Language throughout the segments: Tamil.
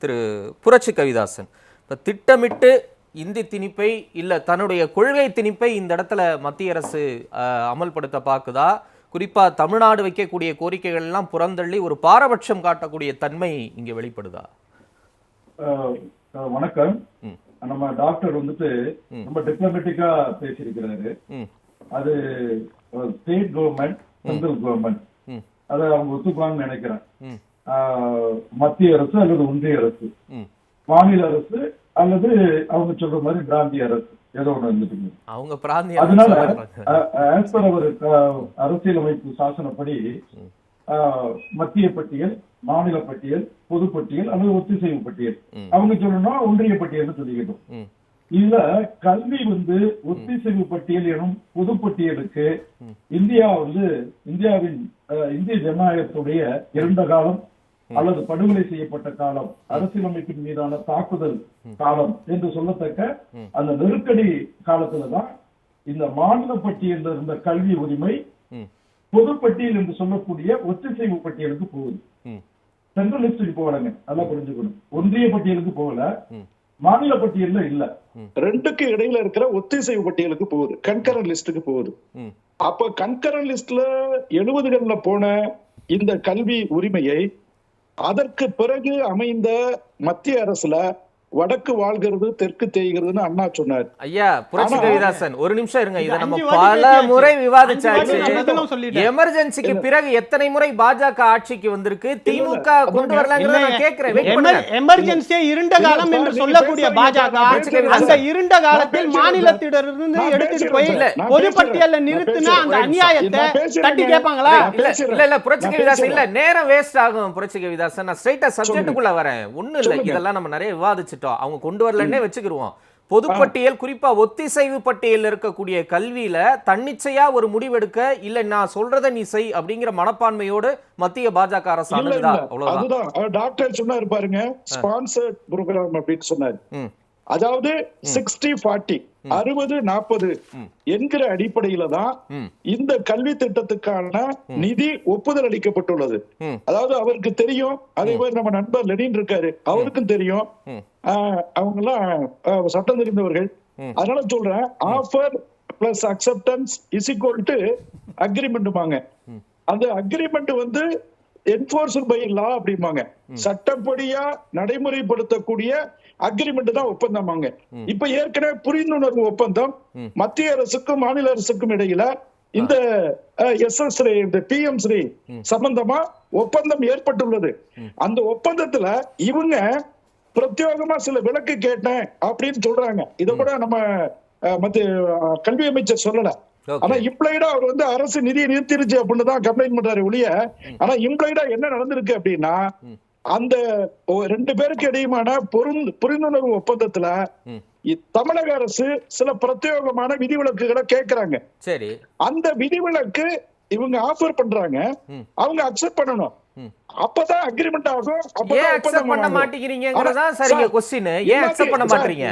திரு புரட்சி கவிதாசன், இப்போ திட்டமிட்டு இந்தி திணிப்பை இல்லை தன்னுடைய கொள்கை திணிப்பை இந்த இடத்துல மத்திய அரசு அமல்படுத்த பார்க்குதா? குறிப்பாக தமிழ்நாடு வைக்கக்கூடிய கோரிக்கைகள் எல்லாம் புறந்தள்ளி ஒரு பாரபட்சம் காட்டக்கூடிய தன்மை இங்கே வெளிப்படுதா? வணக்கம். நம்ம டாக்டர் வந்துட்டு ரொம்ப டிப்ளமேட்டிக்கா பேசியிருக்கிறாரு. அது ஸ்டேட் கவர்மெண்ட், சென்ட்ரல் கவர்மெண்ட் அதை அவங்க ஒத்துக்குவாங்கன்னு நினைக்கிறேன். மத்திய அரசு அல்லது ஒன்றிய அரசு, மாநில அரசு அல்லது அவங்க சொல்ற மாதிரி பிராந்திய அரசு, ஏதோ ஒண்ணு இருந்துட்டு அவங்க பிராந்திய. அதனால ஆஸ் பர் அவர் அரசியலமைப்பு சாசனப்படி மத்திய பட்டியல், மாநில பட்டியல், பொது பட்டியல் அல்லது ஒத்திசைவு பட்டியல், அவங்க சொல்லணும் ஒன்றிய பட்டியல் சொல்லிக்கிட்டோம். இதுல கல்வி ஒத்திசைவு பட்டியல் எனும் பொது பட்டியலுக்கு இந்தியாவின் இந்திய ஜனநாயகத்துடைய இருண்ட காலம் அல்லது படுகொலை செய்யப்பட்ட காலம், அரசியலமைப்பின் மீதான தாக்குதல் காலம் என்று சொல்லத்தக்க அந்த நெருக்கடி காலத்துலதான் இந்த மாநில பட்டியலில் இருந்த கல்வி உரிமை பொது பட்டியல் என்று சொல்லக்கூடிய ஒத்திசைவு பட்டியலுக்கு போகுது. சென்ட்ரல் லிஸ்டுக்கு போகலங்க, நல்லா புரிஞ்சுக்கணும். ஒன்றிய பட்டியலுக்கு போகல, மாநில பட்டியல்ல இல்ல, ரெண்டுக்கு இடையில இருக்கிற ஒத்திசைவு பட்டியலுக்கு போகுது, கன்கரண்ட் லிஸ்டுக்கு போகுது. அப்ப கன்கரண்ட் லிஸ்ட்ல 70களில் போன இந்த கல்வி உரிமையை அதற்கு பிறகு அமைந்த மத்திய அரசுல வடக்கு வாழ்கிறது தெற்கு தேய்கிறதுன்னு அண்ணா சொன்னார். ஐயா புரட்சி கவிதாசன், ஒரு நிமிஷம் இருங்க. இதை நம்ம பல முறை விவாதிச்சாச்சு. எமர்ஜென்சிக்கு பிறகு எத்தனை முறை பாஜக ஆட்சிக்கு வந்திருக்கு, திமுக கொண்டு வரலங்கிறத நான் கேட்கிறேன். எமர்ஜென்சியை இருண்ட காலம் என்று சொல்லக்கூடிய பாஜக அந்த இருண்ட காலத்தில் மாநிலத்திலிருந்து எடுத்துட்டு போய் பொதுப்பட்டியல்ல நிறுத்தினா அந்த அநியாயத்தை தட்டி கேட்பாங்களா? இல்ல புரட்சி கவிதாசன், இல்ல நேரம் வேஸ்ட் ஆகும். புரட்சி கவிதாசன், நான் ஸ்ட்ரைட்டா சப்ஜெக்ட்டுக்குள்ள வரேன். ஒண்ணு இல்ல, இதெல்லாம் நம்ம நிறைய விவாதிச்சு அவங்க கொண்டு வரலன்னே வச்சுக்கிருவோம். பொதுப்பட்டியல், குறிப்பா ஒத்திசைவு பட்டியல் இருக்கக்கூடிய கல்வியில தன்னிச்சையா ஒரு முடிவெடுக்க, இல்ல நான் சொல்றத நீ செய் அப்படிங்கிற மனப்பான்மையோடு மத்திய பாஜக அரசு அதுதான் டாக்டர் சொன்னாரு பாருங்க, ஸ்பான்சர்ட் புரோகிராம் அப்படின்னு சொன்னாரு. அதாவது 60-40 60-40 என்கிற அடிப்படையில தான் இந்த கல்வி திட்டத்துக்கான நிதி ஒப்புதல் அளிக்கப்பட்டுள்ளது. அதாவது அவருக்கு தெரியும், அதே மாதிரி நம்ம நண்பர் லெனின் இருக்காரு, அவருக்கும் தெரியும், அவங்க எல்லாம் சட்டம் தெரிந்தவர்கள். அதனால சொல்றேன், offer plus acceptance is equal to agreement. அந்த அக்ரிமெண்ட் என்ஃபோர்ஸ்ட் பை லா அப்படிம்பாங்க. சட்டப்படியா நடைமுறைப்படுத்தக்கூடிய அக்ரிமெண்ட் தான் ஒப்பந்தமாங்க. இப்ப ஏற்கனவே புரிந்துணர்வு ஒப்பந்தம் மத்திய அரசுக்கும் மாநில அரசுக்கும் இடையில இந்த எஸ்எஸ்ரீ, இந்த பிஎம் ஸ்ரீ சம்பந்தமா ஒப்பந்தம் ஏற்பட்டுள்ளது. அந்த ஒப்பந்தத்துல இவங்க பிரத்யேகமா சில விலக்கு கேட்டேன் அப்படின்னு சொல்றாங்க. இத கூட நம்ம மத்திய கல்வி அமைச்சர் சொல்லல. ஆனா இம்ப்ளைடா அவர் அரசு நிதியை நிறுத்திருச்சு அப்படின்னு தான் கம்ப்ளைண்ட் பண்றாரு ஒழிய, ஆனா இம்ப்ளைடா என்ன நடந்திருக்கு அப்படின்னா, அந்த 2 பேருக்கு இடையுமான புரிந்துணர்வு ஒப்பந்தத்துல தமிழக அரசு சில பிரத்யேகமான விதிவிலக்குகளை கேட்கிறாங்க. சரி, அந்த விதிவிலக்கு இவங்க ஆஃபர் பண்றாங்க, அவங்க அக்செப்ட் பண்ணணும். அப்பதான் அக்ரிமெண்ட் ஆகும். பண்ண மாட்டேங்கிறீங்கங்கறதா சரிங்க क्वेश्चन. ஏன் அக்செப்ட் பண்ண மாட்டீங்க?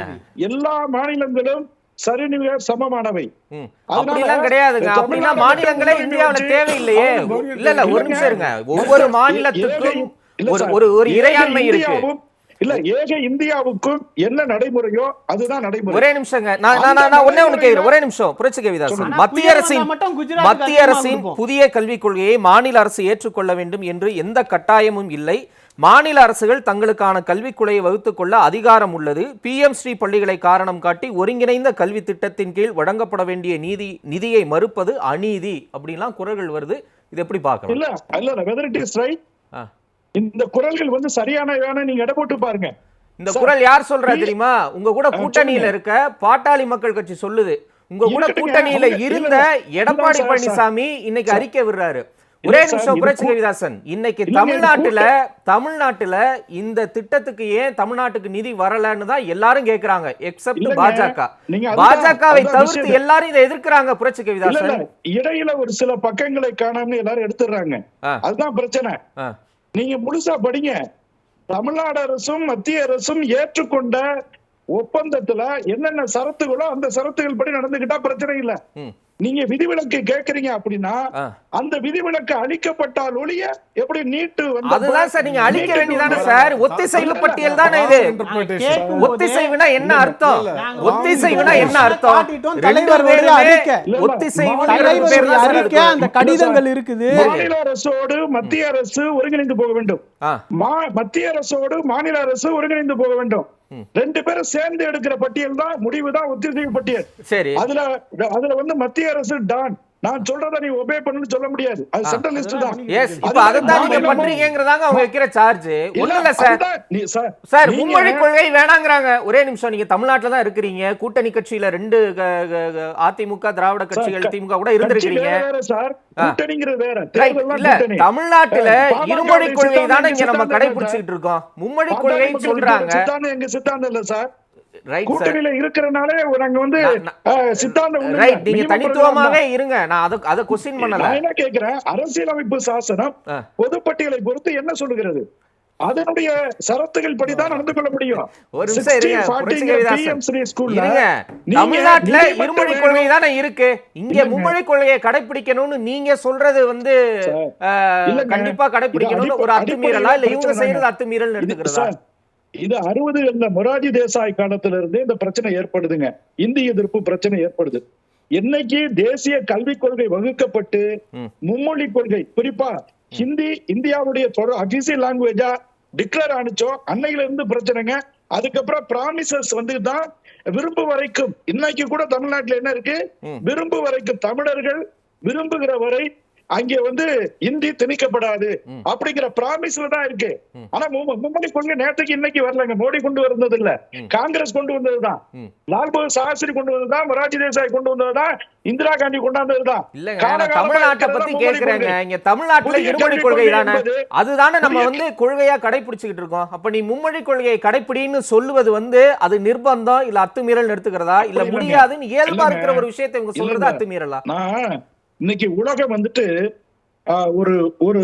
எல்லா மாநிலங்களும் சரிநிகர் சமமானவை. அப்படிலாம் கிடையாதுங்க. அப்படின்னா மாநிலங்களே இந்தியாவுல தேவையில்லையே. இல்ல ஒரு நிமிஷம் இருங்க. ஒவ்வொரு மாநிலத்துக்கும் ஒரு இறையாண்மை இருக்கு. இல்ல, ஏக இந்தியாவுக்கும் என்ன நடைமுறையோ அதுதான் நடைமுறை. ஒரே நிமிஷங்க, நான் ஒண்ணே கேக்குறேன். ஒரே நிமிஷம் புரட்சி கவிதாசன், மத்திய அரசின் புதிய கல்விக் கொள்கையை மாநில அரசு ஏற்றுக்கொள்ள வேண்டும் என்று எந்த கட்டாயமும் இல்லை. மாநில அரசுகள் தங்களுக்கான கல்விக் கொள்கையை வகுத்துக் கொள்ள அதிகாரம் உள்ளது. பிஎம் ஸ்ரீ பள்ளிகளை காரணம் காட்டி ஒருங்கிணைந்த கல்வி திட்டத்தின் கீழ் வழங்கப்பட வேண்டிய நிதியை மறுப்பது அநீதி அப்படின்லாம் குரல்கள் வருது. இது எப்படி பார்க்கலாம்? இந்த குரல்கள் சரியான நீங்க எடை போட்டு பாருங்க. இந்த குரல் யார் சொல்றா தெரியுமா? உங்க கூட கூட்டணியில இருக்க பாட்டாளி மக்கள் கட்சி சொல்லுது. உங்க கூட கூட்டணியில இருந்த எடப்பாடி பழனிசாமி இன்னைக்கு அறிக்கை விடுறாரு. ஒரே நிமிஷம் புரட்சி கவிதாசன், இன்னைக்கு தமிழ்நாட்டுல இந்த திட்டத்துக்கு ஏன் தமிழ்நாட்டுக்கு நிதி வரலன்னு தான் எல்லாரும் கேக்குறாங்க, எக்ஸப்ட் பாஜக. பாஜகவை தவிர்த்து எல்லாரும் இதை எதிர்க்கிறாங்க. புரட்சி கவிதாசன், இடையில ஒரு சில பக்கங்களை காணாம எல்லாரும் எடுத்துறாங்க. அதுதான் பிரச்சனை. நீங்க முழுசா படிங்க. தமிழ்நாடு அரசும் மத்திய அரசும் ஏற்றுக்கொண்ட ஒப்பந்தத்துல என்னென்ன சரத்துகளோ அந்த சரத்துகள் படி நடந்துகிட்டா பிரச்சனை இல்ல. நீங்க விதிவிலக்கு கேக்குறீங்க அப்படின்னா அந்த விதிவிலக்கு அளிக்கப்பட்டால் ஒழிய எப்படி நீட்டு வந்து அதுதான் சார் நீங்க அழிக்க வேண்டியதானே சார். ஒத்திசைவு பட்டியல் தானே இது. ஒத்திசைவுனா என்ன அர்த்தம்? ஒத்திசைவுனா என்ன அர்த்தம்? அந்த கடிதங்கள் இருக்குது. மாநில அரசோடு மத்திய அரசு ஒருங்கிணைந்து போக வேண்டும். மத்திய அரசோடு மாநில அரசு ஒருங்கிணைந்து போக வேண்டும். 2 பேரும் சேர்ந்து எடுக்கிற பட்டியல் தான் முடிவு தான் ஒத்திசைவு பட்டியல். சரி, அதுல வந்து மத்திய அரசு டான் நான் சொல்றத நீ ஒபே பண்ணு சொல்ல முடியாது. அது சென்ட்ரல் லிஸ்ட் தான். எஸ், இப்போ அதான் நீங்க பண்றீங்கங்கறதாங்க அவங்க வைக்கிற சார்ஜ். ஒண்ணு இல்ல சார். சார் மும்மொழி கொள்கை வேணாங்கறாங்க. ஒரே நிமிஷம், நீங்க தமிழ்நாட்டுல தான் இருக்கிறீங்க. கூட்டணி கட்சியில 2 அதிமுக திராவிட கட்சிகள் திமுக கூட இருந்திருக்கீங்க சார். கூட்டணிங்கிறது வேற. இல்ல, தமிழ்நாட்டுல இருமொழி கொள்கை தானே இங்க நம்ம கடைபிடிச்சிட்டு இருக்கோம். மும்மொழி கொள்கை சொல்றாங்க. எங்க சித்தாந்தம் இல்ல சார். கூட்டணியில இருக்கறனாலே நாங்க வந்து சித்தாந்தம் நீங்க தனித்துவமாவே இருங்க. நான் அத क्वेश्चन பண்ணல. நான் என்ன கேக்குறேன், அரசியலமைப்பு சாசனம் பொதுப்பட்டியலை பொறுத்து என்ன சொல்லுகிறது? அதனுடைய சரத்துகள் படிதான் நடந்து கொள்ள முடியும். ஒரு நிமிஷம் இருங்க. தமிழ்நாட்டுல இருமொழி கொள்கை தானே இருக்கு. இங்க மும்மொழி கொள்கையை கடைபிடிக்கணும்னு நீங்க சொல்றது வந்து கண்டிப்பா கடைபிடிக்கணும்னு ஒரு அத்துமீறலா இல்ல இவங்க செய்யறது அத்துமீறல் எடுத்துக்கிறதா? இது 60 இந்த மொராஜி தேசாய் காலத்துல இருந்தே இந்த பிரச்சனை ஏற்படுதுங்க. இந்தி எதிர்ப்பு பிரச்சனை ஏற்படுது. என்னைக்கு தேசிய கல்விக் கொள்கை வகுக்கப்பட்டு மும்மொழி கொள்கை குறிப்பா ஹிந்தி இந்தியாவுடைய அபிஷியல் லாங்குவேஜா டிக்ளேர் ஆனிச்சோ அன்னையில இருந்து பிரச்சனைங்க. அதுக்கப்புறம் பிராமிசஸ் வந்து தான் விரும்பு வரைக்கும் இன்னைக்கு கூட தமிழ்நாட்டுல என்ன இருக்கு, விரும்பு வரைக்கும் தமிழர்கள் விரும்புகிற வரை அங்கே வந்து இந்தி திணிக்கப்படாது அப்படிங்கிற பிராமிஸ்ல தான் இருக்கு. ஆனா மும்மொழி கொள்கை நேற்றுக்கு இன்னைக்கு வரலங்க. மோடி கொண்டு வந்தது இல்ல, காங்கிரஸ் கொண்டு வந்ததுதான். லால் பகதூர் சாஸ்திரி கொண்டு வந்ததுதான், மொரார்ஜி தேசாய் கொண்டு வந்ததுதான், இந்திரா காந்தி கொண்டாந்ததுதான். தமிழ்நாட்டை பத்தி கேக்குறேங்க. இங்க தமிழ்நாட்டுல இருமொழி கொள்கை தானே, அதுதானே நம்ம வந்து கொள்கையா கடைபிடிச்சுக்கிட்டு இருக்கோம். அப்ப நீ மும்மொழி கொள்கையை கடைபிடின்னு சொல்லுவது வந்து அது நிர்பந்தம் இல்ல அத்துமீறல் எடுத்துக்கிறதா இல்ல முடியாதுன்னு இயல்பா இருக்கிற ஒரு விஷயத்தை இவங்க சொல்றது அத்துமீறலா? இன்னைக்கு உலகம் வந்துட்டு ஒரு ஒரு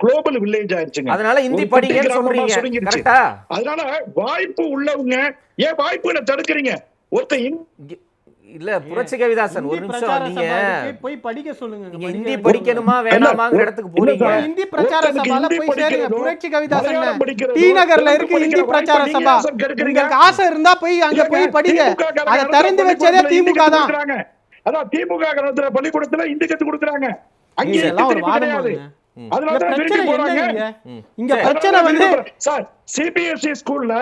குளோபல் வில்லேஜ் ஆயிருச்சுங்க. அதனால இந்தி படிங்கன்னு சொல்றீங்க கரெக்ட்டா? அதனால வாய்ப்பு உள்ளவங்க ஏன் வாய்ப்புகளை தடுக்கிறீங்க? இல்ல புரட்சி கவிதாசன், ஒரு நிமிஷம். நீங்க போய் படிக்க சொல்லுங்க. நீங்க ஹிந்தி படிக்கணுமா வேணாமாங்கிற இடத்துக்கு போறீங்க. ஹிந்தி பிரச்சார சபால போய் சேருங்க. புரட்சி கவிதாசன் டி நகர்ல இருக்கு ஹிந்தி பிரச்சார சபா. உங்களுக்கு ஆசை இருந்தா போய் அங்க போய் படிங்க. அத திறந்து வச்சதே திமுக தான். அதான் திமுக நடத்துற பள்ளிக்கூடத்துல இந்தி கத்து கொடுக்குறாங்க. அங்க எல்லாம் ஒரு வாதம் கிடையாது. இங்க பிரச்சனை வந்து சார் சிபிஎஸ்இ ஸ்கூல்ல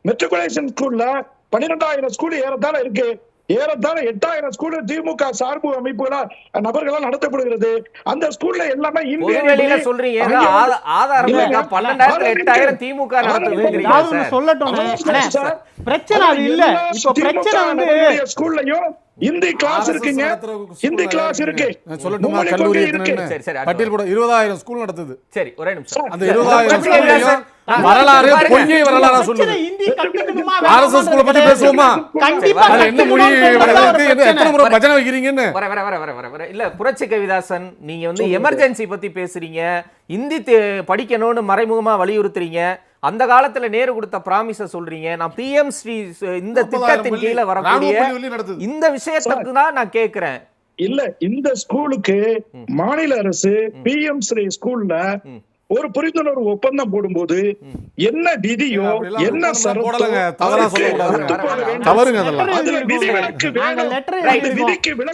மெட்ரிகுலேஷன் ஸ்கூல்ல 12,000 ஸ்கூல் ஏறத்தாழ இருக்கு. ஏறத்தாழ 8,000 ஸ்கூல் திமுக சார்பு அமைப்புகளா நபர்களால் நடத்தப்படுகிறது. அந்த ஸ்கூல்ல எல்லாமே இந்திய சொல்றீங்க. ஆதாரம் 12,000 திமுக நடத்துது சொல்லட்டும். பிரச்சனை அது இல்ல. இப்போ பிரச்சனை வந்து ஸ்கூல்லயும் இந்தி கிளாஸ் இருக்குங்க. இந்தி கிளாஸ் இருக்கு. சொல்லட்டுமா? கல்லூரி பட்டியல் கூட 20,000 ஸ்கூல் நடத்துது. சரி, ஒரே நிமிஷம். அந்த 20,000 வரலாறு பொய்யை வரலாறா சொல்லுது. இந்தி கத்துக்கணுமா? அரசு ஸ்கூல் பத்தி பேசுவோமா? கண்டிப்பா என்ன மொழி எத்தனை முறை பஜனை வைக்கிறீங்கன்னு. வர இல்ல புரட்சி கவிதாசன், நீங்க வந்து எமர்ஜென்சி பத்தி பேசுறீங்க, இந்தி படிக்கணும்னு மறைமுகமா வலியுறுத்துறீங்க. அந்த காலத்துல நேரு கொடுத்த பிராமிஸ சொல்றீங்க. நான் பிஎம் ஸ்ரீ இந்த திட்டத்தின் கீழ வரக்கூடிய இந்த விஷயத்துக்கு தான் நான் கேக்குறேன். இல்ல, இந்த ஸ்கூலுக்கு மாநில அரசு பிஎம் ஸ்ரீ ஸ்கூல்ல ஒரு புரிந்துணர்வு ஒப்பந்தம் போடும்போது என்ன விதியோ என்ன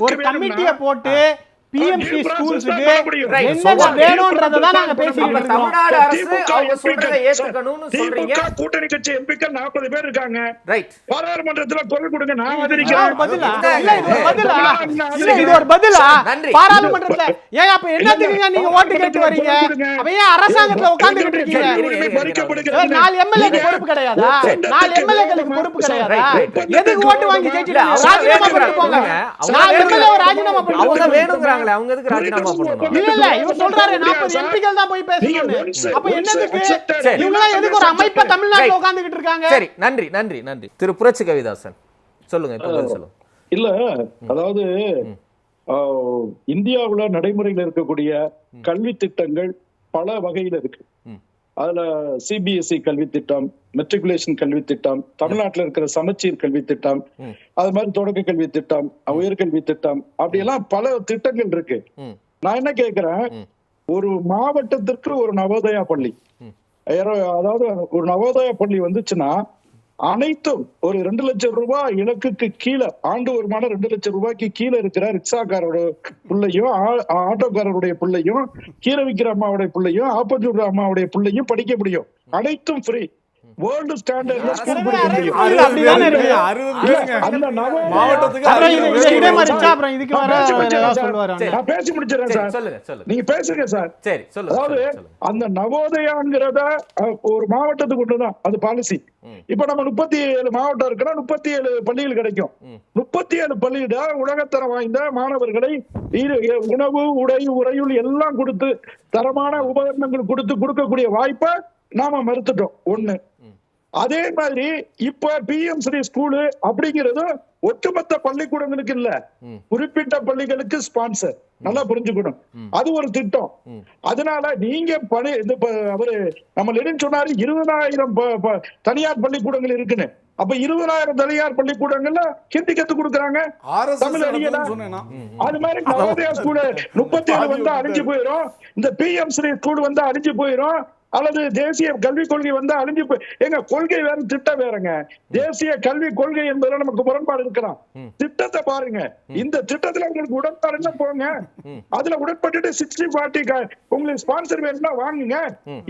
ஒரு கமிட்டியை போட்டு பிஎம்சி ஸ்கூல்ஸ்க்கு என்ன வேணும்ன்றத தான் நாங்க பேசிட்டு இருக்கோம். தமிழ்நாடு அரசு அவங்க சொல்றதை ஏத்துக்கணும்னு சொல்றீங்க. கூட்டணி கட்சி எம்பிக்கள் 40 பேர் இருக்காங்க. ரைட். பாராளுமன்றத்துல குரல் கொடுங்க. நான் ஆதரிக்கிறேன். பதிலா இல்ல, இது ஒரு பதிலா இல்ல, இது ஒரு பதிலா? பாராளுமன்றத்துல ஏன் அப்ப என்னத்துக்கு நீங்க ஓட்டு கேட்டு வரீங்க? அப்ப ஏன் அரசாங்கத்துல உட்கார்ந்துட்டு இருக்கீங்க? 4 எம்எல்ஏக்கு பொறுப்பு கிடையாதா? 4 எம்எல்ஏக்களுக்கு பொறுப்பு கிடையாதா? எதுக்கு ஓட்டு வாங்கி கேட்டிட்டு ராஜினாமா பண்ணிட்டு போங்க. 4 எம்எல்ஏ ராஜினாமா பண்ணிட்டு அவங்க வேணும்ங்கறாங்க. அவங்க எதுக்கு ராஜினாமா பண்ணணும்? இல்ல இல்ல, இவங்க சொல்றாரு 40 எம்பிக்கள் தான் போய் பேசணும். அப்ப என்னதுக்கு இவங்க எதுக்கு ஒரு அமைப்பா தமிழ்நாட்டுல உட்கார்ந்துட்டு இருக்காங்க? சரி, நன்றி நன்றி நன்றி. திரு புரட்சி கவிதாசன் சொல்லுங்க. இப்ப சொல்லுங்க. இல்ல, அதாவது இந்தியாவுல நடைமுறையில் இருக்கக்கூடிய கல்வி திட்டங்கள் பல வகையில இருக்கு. அதுல சிபிஎஸ்இ கல்வி திட்டம், மெட்ரிகுலேஷன் கல்வி திட்டம், தமிழ்நாட்டில் இருக்கிற சமச்சீர் கல்வி திட்டம், அது மாதிரி தொடக்க கல்வி திட்டம், உயர்கல்வி திட்டம், அப்படியெல்லாம் பல திட்டங்கள் இருக்கு. நான் என்ன கேட்கிறேன், ஒரு மாவட்டத்திற்கு ஒரு நவோதயா பள்ளி, அதாவது ஒரு நவோதயா பள்ளி வந்துச்சுன்னா அனைத்தும் ஒரு 2 லட்சம் ரூபாய் இலக்குக்கு கீழே, ஆண்டு வருமானம் 2 லட்சம் ரூபாய்க்கு கீழே இருக்கிற ரிக்ஷாக்காரோட பிள்ளையும், ஆட்டோக்காரருடைய பிள்ளையும், கீரை விக்கிற அம்மாவுடைய பிள்ளையும், ஆப்பஞ்சூர் அம்மாவுடைய பிள்ளையும் படிக்க முடியும். அனைத்தும் ஃப்ரீ. வேர்ல்டு ஸ்டாண்டர்ட்ல ஸ்கூல் படிக்க முடியும். நான் பேசி முடிச்சிடறேன் சார், நீங்க பேசுங்க சார். அதாவது அந்த நவோதயாங்கிறத ஒரு மாவட்டத்துக்கு ஒண்ணுதான் அது பாலிசி. இப்ப நம்ம 37 மாவட்டம் இருக்குன்னா 37 பள்ளிகள் கிடைக்கும். 37 பள்ளியிட உலகத்தரம் வாய்ந்த மாணவர்களை உணவு, உடை, உறையுள் எல்லாம் கொடுத்து தரமான உபகரணங்கள் கொடுக்கக்கூடிய வாய்ப்பை நாம மறுத்துட்டோம். ஒண்ணு. அதே மாதிரி இப்ப PM ஸ்ரீ ஸ்கூலு அப்படிங்கிறது ஒட்டுமொத்த பள்ளிக்கூடங்களுக்கு இல்ல, குறிப்பிட்ட பள்ளிகளுக்கு ஸ்பான்சர். நல்லா புரிஞ்சுக்கணும், அது ஒரு திட்டம். அதனால நீங்க அவரு நம்ம லெனின் சொன்னாரு 20,000 தனியார் பள்ளிக்கூடங்கள் இருக்குன்னு. அப்ப 20,000 தனியார் பள்ளிக்கூடங்கள்ல ஹிந்தி கத்து கொடுக்குறாங்க, தமிழ் அறியல. அது மாதிரி நவோதயா ஸ்கூலு 37 வந்தா அழிஞ்சு போயிடும், இந்த PM ஸ்ரீ ஸ்கூல் வந்தா அழிஞ்சு போயிடும், அல்லது தேசிய கல்விக் கொள்கை வந்து அழிஞ்சு எங்க கொள்கை வேற திட்டம் வேறங்க. தேசிய கல்விக் கொள்கை என்பதுல நமக்கு முரண்பாடு இருக்கலாம். திட்டத்தை பாருங்க, இந்த திட்டத்துல உங்களுக்கு உடன்பாடு போங்க, அதுல உடன்பட்டு 60-40 உங்களுக்கு ஸ்பான்சர் வேணும்னா வாங்குங்க,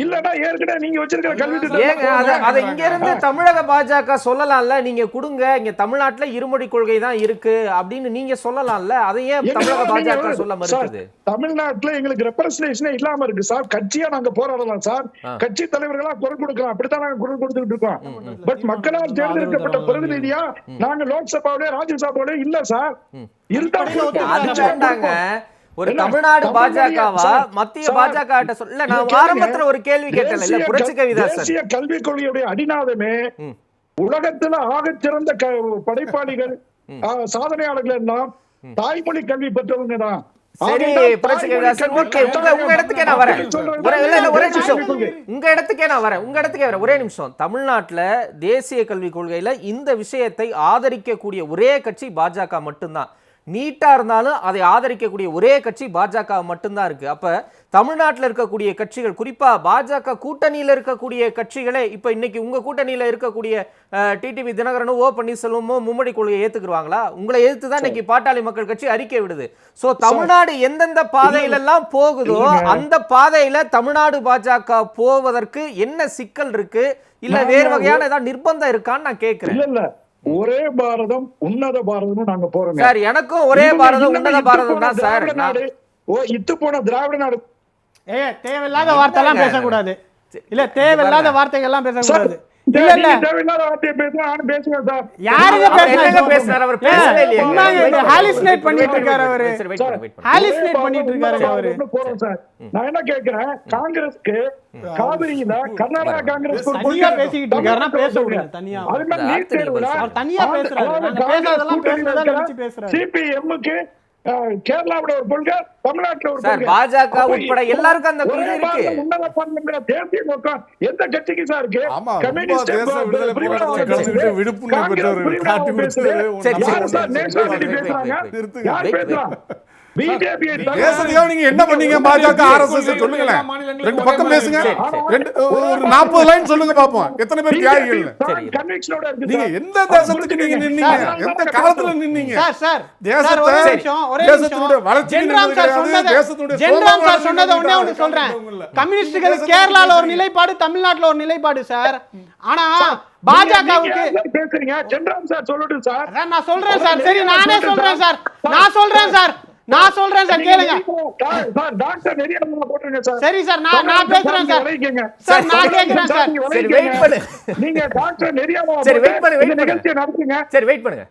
இல்லன்னா ஏற்கனவே நீங்க வச்சிருக்கிற கல்வி திட்டம் அதை இங்க இருந்து தமிழக பாஜக சொல்லலாம்ல, நீங்க கொடுங்க, இங்க தமிழ்நாட்டுல இருமொழி கொள்கை தான் இருக்கு அப்படின்னு நீங்க சொல்லலாம்ல, அதை ஏன் தமிழக பாஜக சொல்ல மறுக்குது? தமிழ்நாட்டுல எங்களுக்கு ரெப்ரசன்டேஷனே இல்லாம இருக்கு சார். கட்சியா நாங்க போராடலாம் சார், கட்சி தலைவர்களா குரல் கொடுக்கலாம், அப்படித்தான் நாங்க குரல் கொடுத்துட்டு இருக்கோம். பட் மக்களால் தேர்ந்தெடுக்கப்பட்ட பிரதிநிதியா நாங்க லோக்சபாவிலே ராஜ்யசபாவிலே இல்ல சார். இருந்தாங்க ஒரு தமிழ்நாடு பாஜகவா மத்திய பாஜக சொல்ல. நான் ஆரம்பத்துல ஒரு கேள்வி கேட்டேன் இல்ல, புரட்சி கவிதாசன், தேசிய கல்விக் கொள்கையுடைய அடிநாதமே உலகத்துல ஆகச் சிறந்த படைப்பாளிகள், சாதனையாளர்கள் எல்லாம் தாய்மொழி கல்வி பெற்றவங்க தான். சரி புரட்சி கவிதாசன், ஓகே, உங்க இடத்துக்கே நான் வரேன். ஒரே நிமிஷம், உங்க இடத்துக்கே வரேன். ஒரே நிமிஷம். தமிழ்நாட்டுல தேசிய கல்விக் கொள்கையில இந்த விஷயத்தை ஆதரிக்கக்கூடிய ஒரே கட்சி பாஜக மட்டும்தான். நீட்டா இருந்தாலும் அதை ஆதரிக்கக்கூடிய ஒரே கட்சி பாஜக மட்டும்தான் இருக்கு. அப்ப தமிழ்நாட்டில் இருக்கக்கூடிய கட்சிகள், குறிப்பா பாஜக கூட்டணியில இருக்கக்கூடிய கட்சிகளே இப்ப இன்னைக்கு உங்க கூட்டணியில இருக்கக்கூடிய டிடிவி தினகரனோ ஓ பன்னீர்செல்வமோ மும்மொழி கொள்கையை ஏத்துக்குருவாங்களா? உங்களை எதிர்த்துதான் இன்னைக்கு பாட்டாளி மக்கள் கட்சி அறிக்கை விடுது. சோ தமிழ்நாடு எந்தெந்த பாதையில எல்லாம் போகுதோ அந்த பாதையில தமிழ்நாடு பாஜக போவதற்கு என்ன சிக்கல் இருக்கு, இல்ல வேறு வகையான ஏதாவது நிர்பந்தம் இருக்கான்னு நான் கேட்கிறேன். ஒரே பாரதம் உன்னத பாரதம் நாங்க போறோம் சார். எனக்கும் ஒரே பாரதம் உன்னத பாரதம் தான் சார். இத்து போன திராவிட நாடு. தேவையில்லாத வார்த்தை எல்லாம் பேசக்கூடாது. இல்ல தேவையில்லாத வார்த்தைகள் எல்லாம் பேசக்கூடாது. இல்ல இல்ல தேவையில்லாத வார்த்தையை பேசுறேன், நானும் பேசுவேன் சார். யாருங்க பேசுறாரு? அவர் பேசவே இல்லையே. ஹாலிஸ்னேட் பண்ணிட்டு இருக்காரு அவரு. ஹாலிஸ்னேட் பண்ணிட்டு இருக்காரு அவரு. போறோம் சார். நான் என்ன கேக்குறேன், காங்கிரஸ்க்கு காவிரியில கர்நாடகா காங்கிரஸ் தனியா பேசிக்கிட்டு இருக்காருன்னா பேச விடுங்க. தனியா அது மாதிரி நீட் தேர்வுல அவர் தனியா பேசுறாரு. நாங்க பேசாதெல்லாம் பேசுறதா நினைச்சு பேசுறாரு. சிபிஎம்க்கு கேரளாவோட ஒரு கொள்கை, தமிழ்நாட்டுல ஒரு கொள்கை, பாஜக உட்பட எல்லாருக்கும் அந்த கொள்கை இருக்கு. உன்னத பாரதம் தேசிய நோக்கம் எந்த கட்சிக்கு சார் இருக்கு? கம்யூனிஸ்ட் விடுப்புணர்வு பெற்றவர்கள் காட்டி கொடுத்தது. நீங்க என்ன பண்ணீங்க? பாஜக RSS சொல்லுங்களேன், 2 பக்கம் பேசுங்க, 40 லைன் சொல்லுங்க பாப்போம். எத்தனை பேர் தியாகிகள்? நீங்க எந்த தேசத்துக்கு நீங்க நின்னீங்க? எந்த காலத்துல நின்னீங்க? தேசத்தோட வளர்ச்சி சொன்னதை ஒண்ணே சொல்றேன். கம்யூனிஸ்டுகள் கேரளால ஒரு நிலைப்பாடு, தமிழ்நாட்டுல ஒரு நிலைப்பாடு சார். ஆனா பாஜகவுக்கு பேசுறீங்க. ஜென்ராம் சார் சொல்லட்டும் சார். நான் சொல்றேன் சார். சரி நானே சொல்றேன் சார். நான் சொல்றேன் சார் கேளுங்க டாக்டர் நிறைய போட்டுருங்க சார். சரி சார், நான் பேசுறேன் சார். சார் நான் கேக்குறேன் சார். சரி வெயிட் பண்ணு. நீங்க டாக்டர் நிறைய சரி வெயிட் பண்ணு. நிகழ்ச்சி நடத்துங்க. சரி வெயிட் பண்ணுங்க.